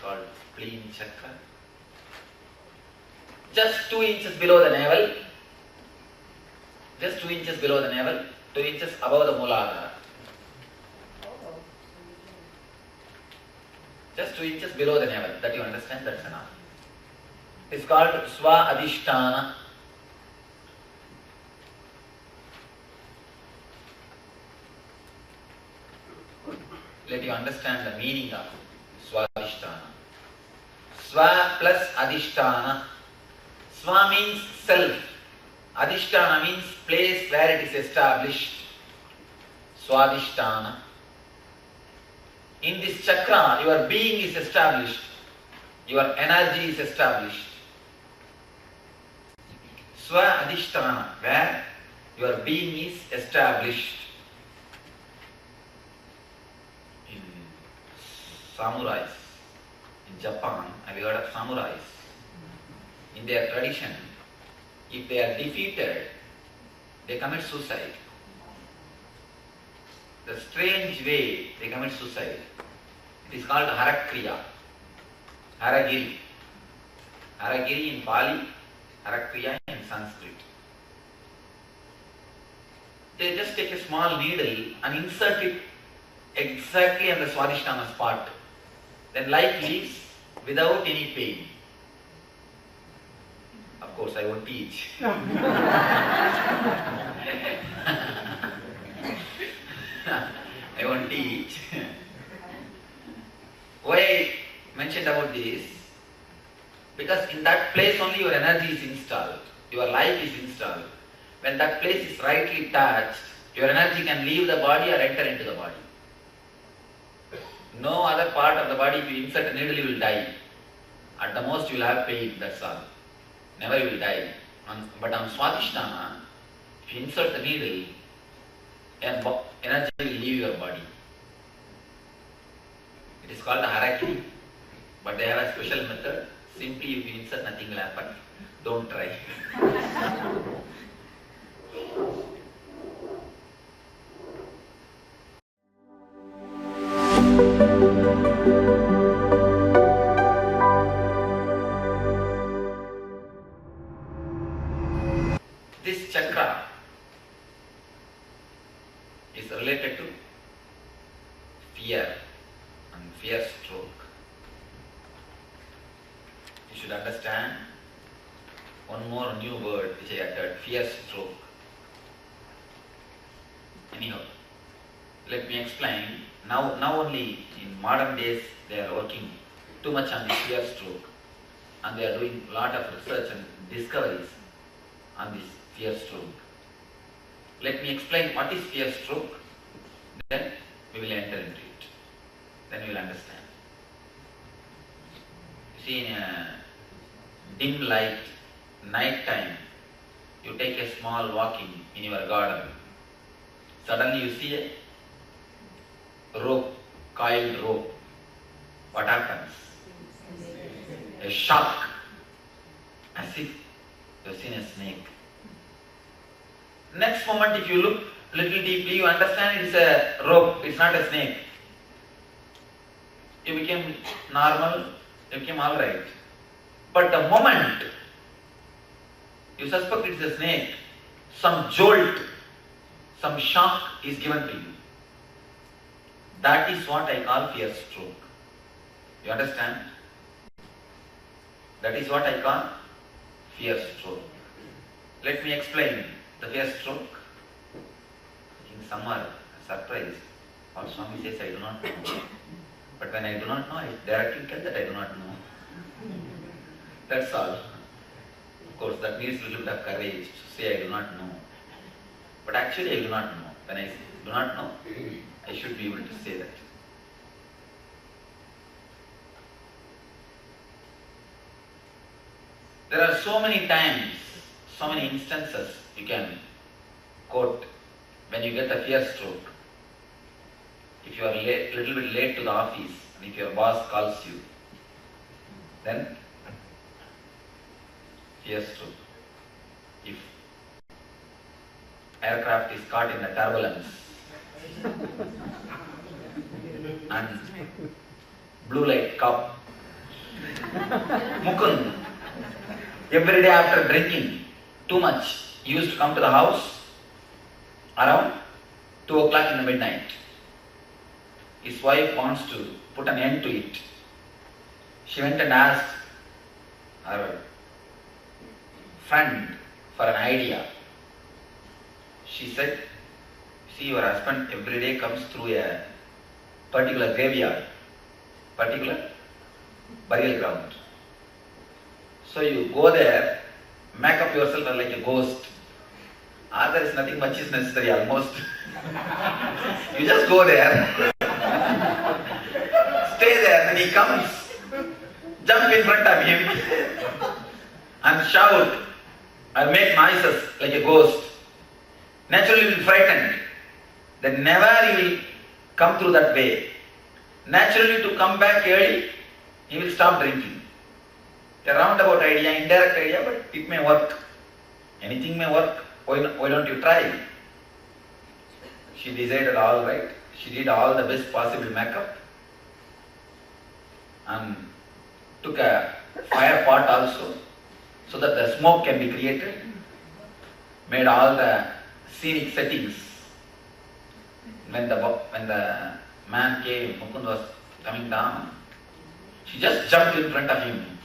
called spleen chakra. Just 2 inches below the navel, just 2 inches below the navel, 2 inches above the Mooladhara. Just 2 inches below the navel, that you understand, that's enough. It's called Swadhishtana. Let you understand the meaning of Swadhishtana. Swa plus Adhishtana. Swa means self. Adhishtana means place where it is established. Swadhishtana. In this chakra, your being is established. Your energy is established. Swa Adhishtana, where your being is established. In samurais, in Japan, have you heard of samurais? In their tradition, if they are defeated, they commit suicide. The strange way they commit suicide. It is called Harakriya. Haragiri. Haragiri in Pali, Harakriya in Sanskrit. They just take a small needle and insert it exactly on the Swadhishtana spot. Then life leaves without any pain. Of course, I won't teach. I won't teach. Why I mentioned about this? Because in that place only your energy is installed. Your life is installed. When that place is rightly touched, your energy can leave the body or enter into the body. No other part of the body, if you insert a needle, you will die. At the most you will have pain, that's all. Never you will die. But on Swadhishtana, if you insert the needle, energy will leave your body. It is called Harakiri. But they have a special method. Simply if you insert, nothing will happen. Don't try. This chakra is related to fear and fear stroke. You should understand one more new word which I uttered, fear stroke. Anyhow, let me explain. Now only in modern days they are working too much on this fear stroke and they are doing a lot of research and discoveries on this fear stroke. Let me explain what is fear stroke, then we will enter into it. Then you will understand. You see, in a dim light, night time, you take a small walking in your garden. Suddenly you see a rope, coiled rope. What happens? A shock, as if you have seen a snake. Next moment, if you look little deeply, you understand it is a rope, it's not a snake. You became normal, you became alright. But the moment you suspect it is a snake, some jolt, some shock is given to you. That is what I call fear stroke. You understand? That is what I call fear stroke. Let me explain the fear stroke. In summer, surprise. All Swami says I do not know. But when I do not know, I directly tell that I do not know. That's all. Of course, that needs a little bit of courage to say I do not know. But actually I do not know. When I say do not know, I should be able to say that. There are so many times, so many instances you can quote when you get a fear stroke. If you are a little bit late to the office and if your boss calls you, then fear stroke. If aircraft is caught in the turbulence and blue light cup Mukund, every day after drinking too much, he used to come to the house around 2 o'clock in the midnight. His wife wants to put an end to it. She went and asked her friend for an idea. She said, see, your husband every day comes through a particular graveyard, particular burial ground. So you go there, make up yourself like a ghost. There is nothing much is necessary almost. You just go there, stay there, then he comes, jump in front of him and shout or make noises like a ghost. Naturally he will be frightened. Then never he will come through that way. Naturally to come back early, he will stop drinking. A roundabout idea, indirect idea, but it may work. Anything may work. Why don't you try? She decided all right. She did all the best possible makeup and took a fire pot also so that the smoke can be created. Made all the scenic settings. When the man came, Mukund was coming down, she just jumped in front of him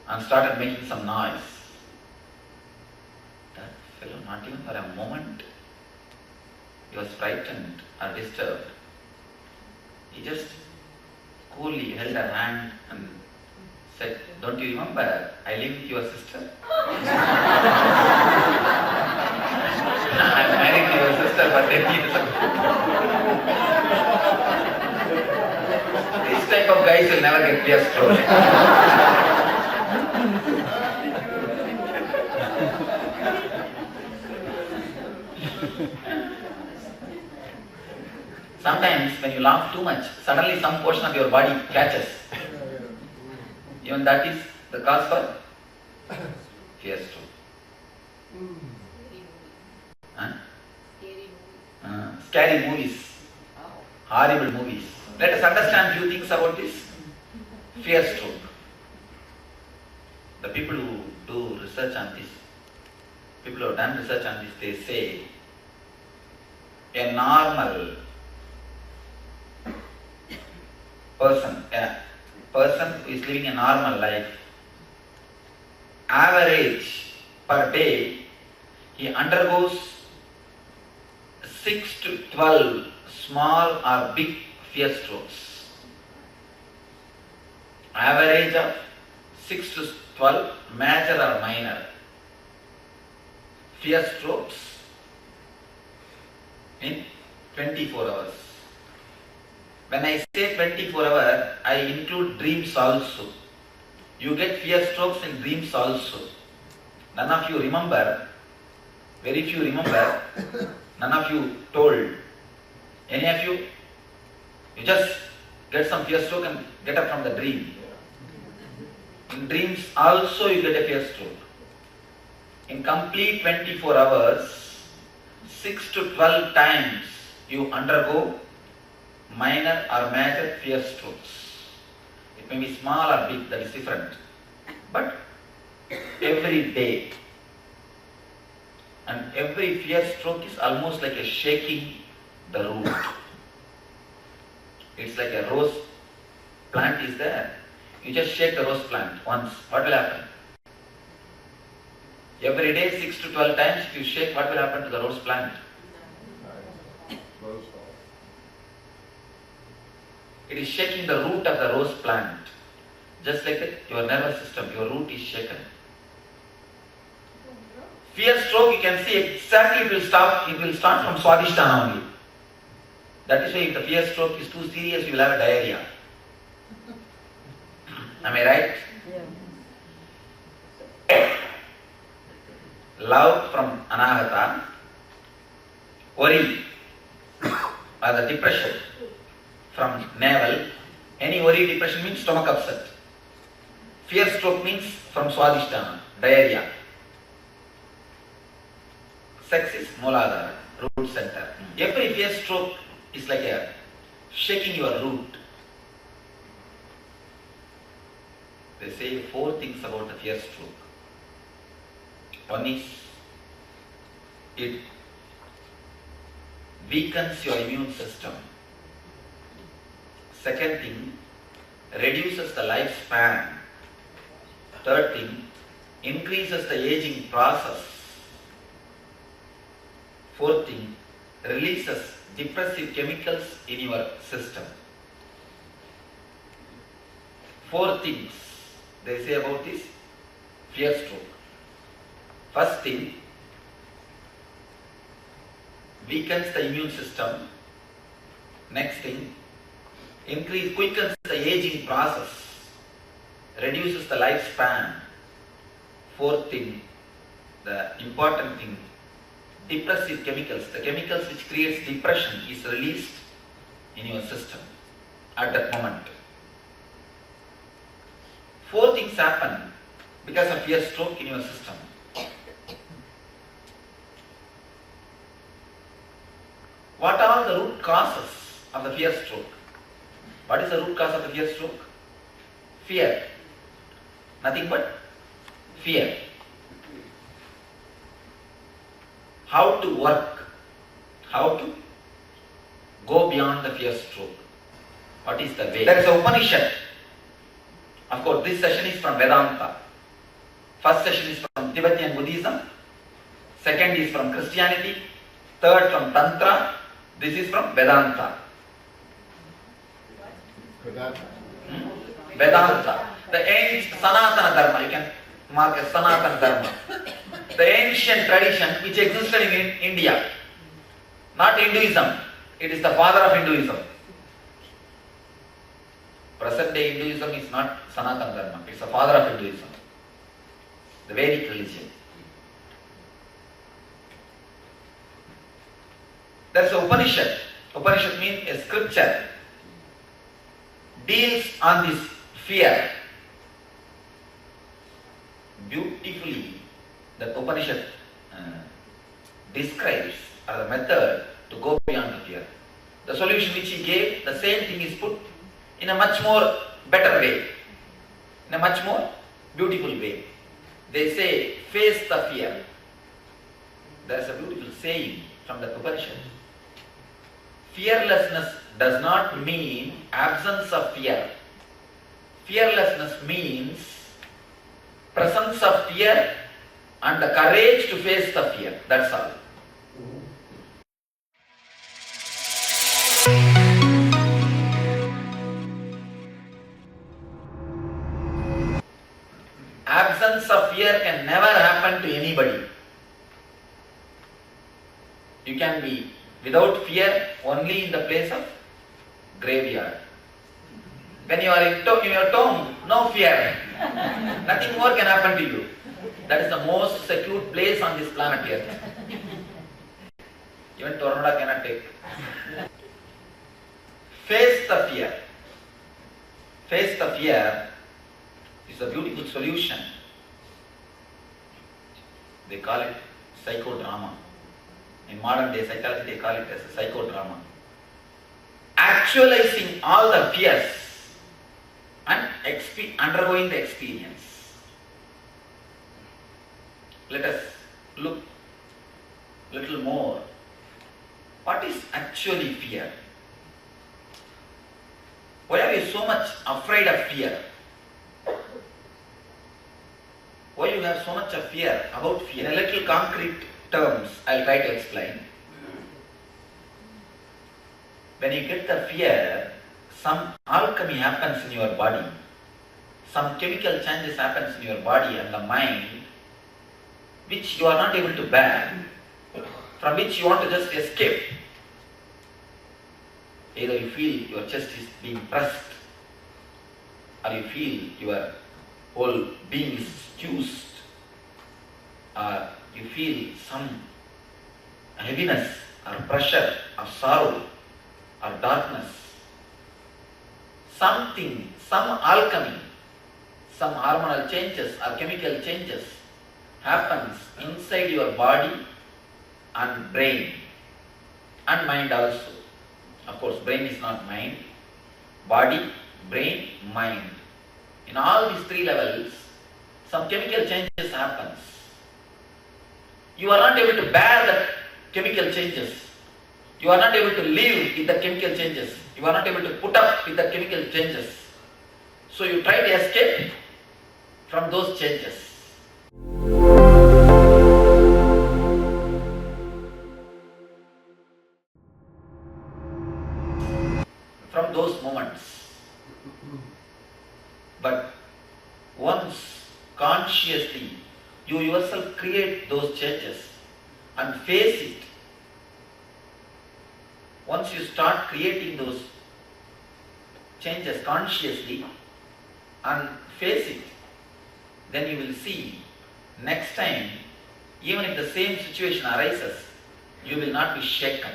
and started making some noise. That fellow, not even for a moment, he was frightened or disturbed. He just coolly held her hand and said, don't you remember, I live with your sister? I'm married to your sister for 10 years ago. This type of guys will never get clear stroke. Sometimes when you laugh too much, suddenly some portion of your body catches. Even that is the cause for fear stroke. Scary movies, horrible movies. Let us understand few things about this fear stroke. The people who do research on this, people who have done research on this, they say a normal person who is living a normal life, average per day, he undergoes 6 to 12 small or big fear strokes. Average of 6 to 12 major or minor fear strokes in 24 hours. When I say 24 hours, I include dreams also. You get fear strokes in dreams also. None of you remember, very few remember, none of you told. Any of you? You just get some fear stroke and get up from the dream. In dreams also you get a fear stroke. In complete 24 hours, 6 to 12 times you undergo minor or major fear strokes. It may be small or big, that is different. But every day. And every fear stroke is almost like a shaking the root. It's like a rose plant is there. You just shake the rose plant once. What will happen? Every day 6 to 12 times if you shake, what will happen to the rose plant? It is shaking the root of the rose plant. Just like your nervous system, your root is shaken. Fear stroke, you can see exactly it will start from Swadhishtana only. That is why if the fear stroke is too serious, you will have a diarrhea. Am I right? Yeah. Love from Anahata, worry or the depression from navel. Any worry, depression means stomach upset. Fear stroke means from Swadhishtana, diarrhea. Sex is Mooladhara, root center. Every fear stroke is like a shaking your root. They say 4 things about the fear stroke. One is, it weakens your immune system. Second thing, reduces the lifespan. Third thing, increases the aging process. Fourth thing, releases depressive chemicals in your system. 4 things they say about this fear stroke. First thing, weakens the immune system. Next thing, quickens the aging process, reduces the lifespan. Fourth thing, the important thing, depressive chemicals, the chemicals which creates depression is released in your system at that moment. 4 things happen because of fear stroke in your system. What are the root causes of the fear stroke? What is the root cause of the fear stroke? Fear. Nothing but fear. How to work? How to go beyond the fear stroke? What is the way? There is a Upanishad. Of course, this session is from Vedanta. First session is from Tibetan Buddhism. Second is from Christianity. Third from Tantra. This is from Vedanta. Vedanta. The ancient Sanatana Dharma. You can mark as Sanatana Dharma. The ancient tradition which existed in India. Not Hinduism. It is the father of Hinduism. Present day Hinduism is not Sanatana Dharma. It is the father of Hinduism. The Vedic religion. There is a Upanishad. Upanishad means a scripture. Deals on this fear. Beautifully, the Upanishad describes the method to go beyond the fear. The solution which he gave, the same thing is put in a much more better way, in a much more beautiful way. They say, face the fear. There is a beautiful saying from the Upanishad. Fearlessness does not mean absence of fear. Fearlessness means presence of fear and the courage to face the fear. That's all. Absence of fear can never happen to anybody. You can be without fear only in the place of graveyard. When you are in your tomb, no fear. Nothing more can happen to you. That is the most secure place on this planet Earth. Even tornado cannot take. Face the fear. Face the fear is a beautiful solution. They call it psychodrama. In modern day psychology, they call it as a psychodrama. Actualizing all the fears and undergoing the experience. Let us look a little more. What is actually fear? Why are you so much afraid of fear? Why you have so much of fear about fear? In a little concrete terms, I'll try to explain. When you get the fear, some alchemy happens in your body. Some chemical changes happens in your body and the mind, which you are not able to bear, from which you want to just escape. Either you feel your chest is being pressed, or you feel your whole being is juiced, or you feel some heaviness or pressure or sorrow or darkness. Something, some alchemy, some hormonal changes or chemical changes happens inside your body and brain and mind also. Of course, brain is not mind. Body, brain, mind. In all these three levels, some chemical changes happens. You are not able to bear the chemical changes. You are not able to live with the chemical changes. You are not able to put up with the chemical changes. So you try to escape from those changes. From those moments. But once consciously you yourself create those changes and face it, once you start creating those changes consciously and face it, then you will see next time, even if the same situation arises, you will not be shaken.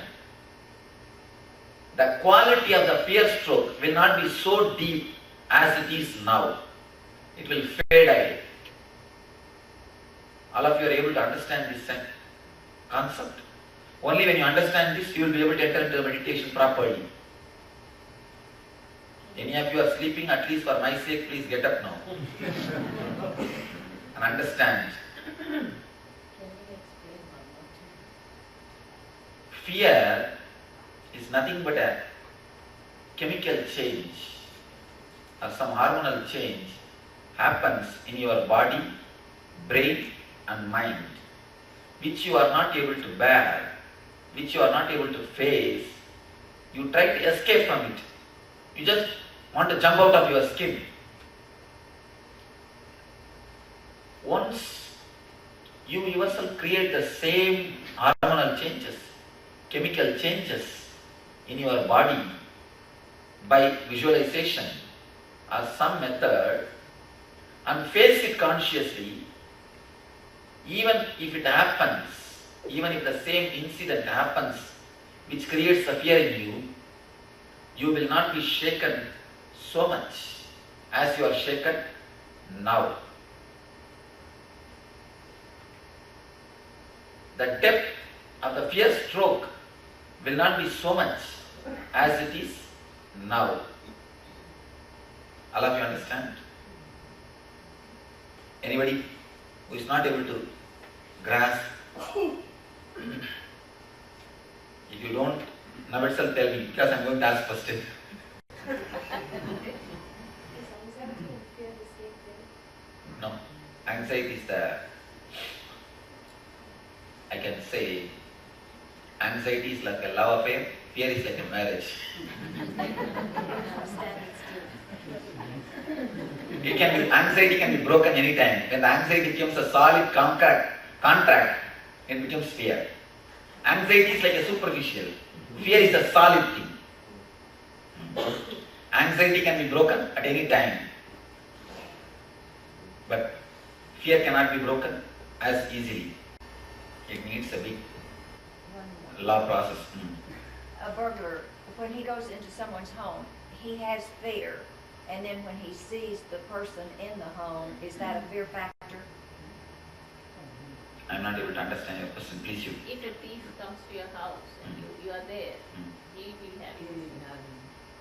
The quality of the fear stroke will not be so deep as it is now. It will fade away. All of you are able to understand this concept. Only when you understand this, you will be able to enter into meditation properly. Any of you are sleeping, at least for my sake, please get up now. And understand. Fear is nothing but a chemical change or some hormonal change happens in your body, brain and mind, which you are not able to bear, which you are not able to face. You try to escape from it. You just want to jump out of your skin. Once you yourself create the same hormonal changes, chemical changes in your body by visualization or some method and face it consciously, even if it happens, even if the same incident happens which creates a fear in you, you will not be shaken so much as you are shaken now. The depth of the fear stroke will not be so much as it is now. All of you understand? Anybody who is not able to grasp? If you don't, now itself tell me, because I am going to ask first. No, anxiety is I can say, anxiety is like a love affair, fear is like a marriage. Anxiety can be broken anytime. When the anxiety becomes a solid contract, it becomes fear. Anxiety is like a superficial. Fear is a solid thing. Anxiety can be broken at any time. But fear cannot be broken as easily. It needs a big law process. A burglar, when he goes into someone's home, he has fear. And then when he sees the person in the home, is that a fear factor? I'm not able to understand your question. Please you. If a thief comes to your house and you are there, he will have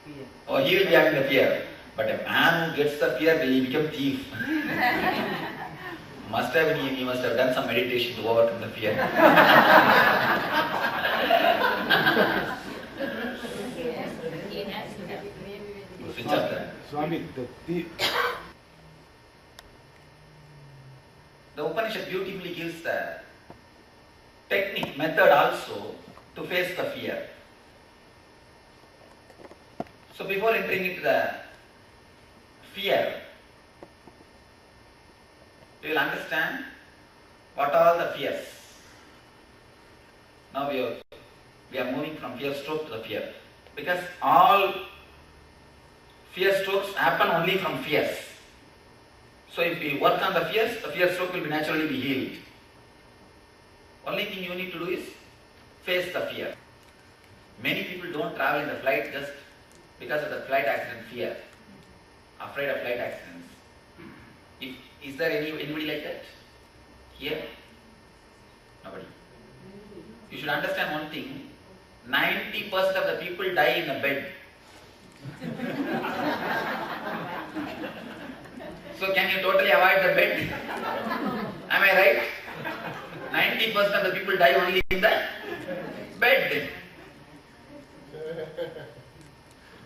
fear. Oh, he will be having the fear. But a man who gets the fear, will he become thief? He must have done some meditation to overcome the fear. Switch up that. Swami, The Upanishad beautifully gives the technique, method also to face the fear. So before entering into the fear, we will understand what are the fears. Now we are moving from fear stroke to the fear. Because all fear strokes happen only from fears. So if we work on the fear stroke will naturally be healed. Only thing you need to do is face the fear. Many people don't travel in the flight just because of the flight accident fear. Afraid of flight accidents. Is there anybody like that? Here? Nobody. You should understand one thing. 90% of the people die in a bed. So can you totally avoid the bed? Am I right? 90% of the people die only in the bed.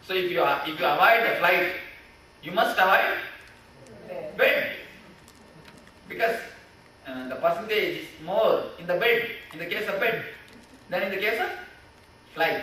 So if you avoid the flight, you must avoid bed. Because the percentage is more in the bed, in the case of bed, than in the case of flight.